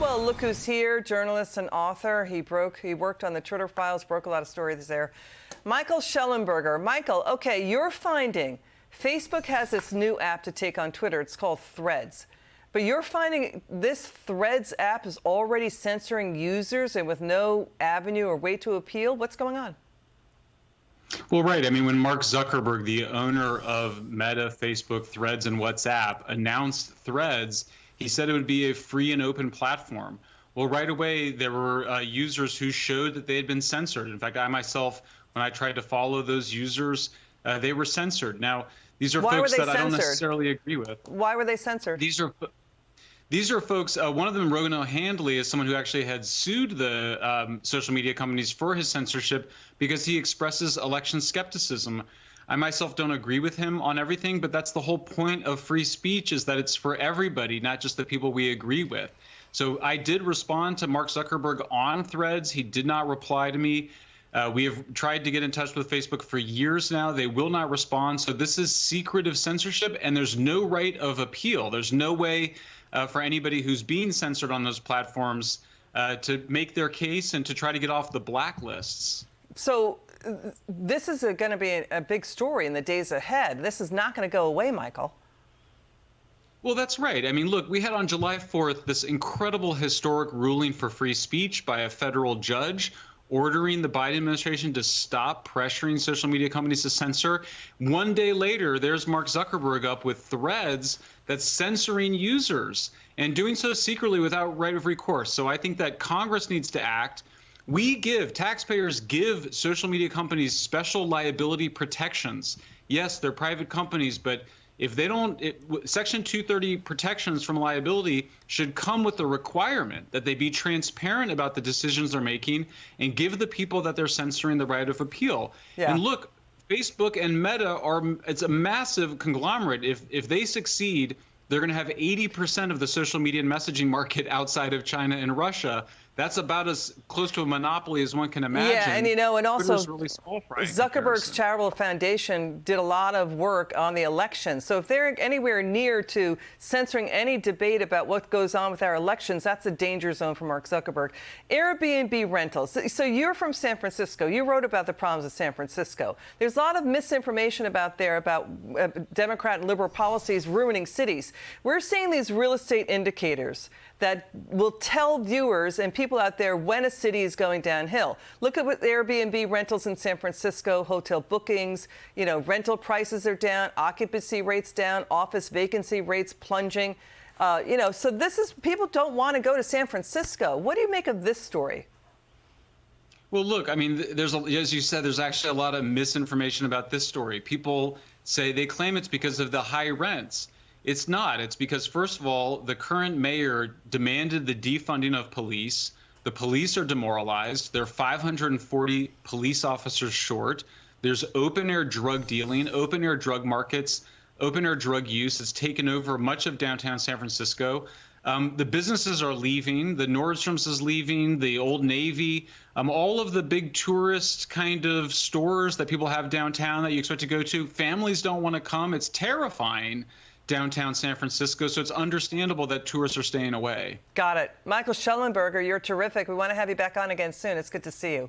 Well, look who's here, journalist and author. He worked on the Twitter files, broke a lot of stories there. Michael Shellenberger. Michael, okay, you're finding Facebook has this new app to take on Twitter. It's called Threads. But you're finding this Threads app is already censoring users and with no avenue or way to appeal. What's going on? Well, right. I mean, when Mark Zuckerberg, the owner of Meta, Facebook, Threads, and WhatsApp, announced Threads, he said it would be a free and open platform. Well, right away, there were users who showed that they had been censored. In fact, I myself, when I tried to follow those users, they were censored. Now, these are folks that I don't necessarily agree with. Why were they censored? These are folks, one of them, Rogan O'Handley, is someone who actually had sued the social media companies for his censorship because he expresses election skepticism. I myself don't agree with him on everything, but that's the whole point of free speech, is that it's for everybody, not just the people we agree with. So I did respond to Mark Zuckerberg on Threads. He did not reply to me. We have tried to get in touch with Facebook for years now. They will not respond. So this is secretive censorship, and there's no right of appeal. There's no way for anybody who's being censored on those platforms to make their case and to try to get off the blacklists. So this is going to be a big story in the days ahead. This is not going to go away, Michael. Well, that's right. I mean, look, we had on July 4th this incredible historic ruling for free speech by a federal judge ordering the Biden administration to stop pressuring social media companies to censor. One day later, there's Mark Zuckerberg up with Threads that's censoring users and doing so secretly without right of recourse. So I think that Congress needs to act. Taxpayers give social media companies special liability protections. Yes, they're private companies, but if they don't, Section 230 protections from liability should come with the requirement that they be transparent about the decisions they're making and give the people that they're censoring the right of appeal. Yeah. And look, Facebook and Meta it's a massive conglomerate. If they succeed, they're going to have 80% of the social media and messaging market outside of China and Russia. That's about as close to a monopoly as one can imagine. Yeah, and and also really Zuckerberg's charitable foundation did a lot of work on the election. So if they're anywhere near to censoring any debate about what goes on with our elections, that's a danger zone for Mark Zuckerberg. Airbnb rentals. So you're from San Francisco. You wrote about the problems of San Francisco. There's a lot of misinformation about Democrat and liberal policies ruining cities. We're seeing these real estate indicators that will tell viewers and people out there when a city is going downhill. Look at what Airbnb rentals in San Francisco, hotel bookings, rental prices are down, occupancy rates down, office vacancy rates plunging. So people don't want to go to San Francisco. What do you make of this story? Well, look, I mean, as you said, there's actually a lot of misinformation about this story. People they claim it's because of the high rents. It's not. It's because, first of all, the current mayor demanded the defunding of police. The police are demoralized. They're 540 police officers short. There's open-air drug dealing, open-air drug markets, open-air drug use. It's taken over much of downtown San Francisco. The businesses are leaving. The Nordstrom's is leaving, the Old Navy, all of the big tourist kind of stores that people have downtown that you expect to go to. Families don't want to come. It's terrifying downtown San Francisco, so it's understandable that tourists are staying away. Got it. Michael Shellenberger, you're terrific. We want to have you back on again soon. It's good to see you.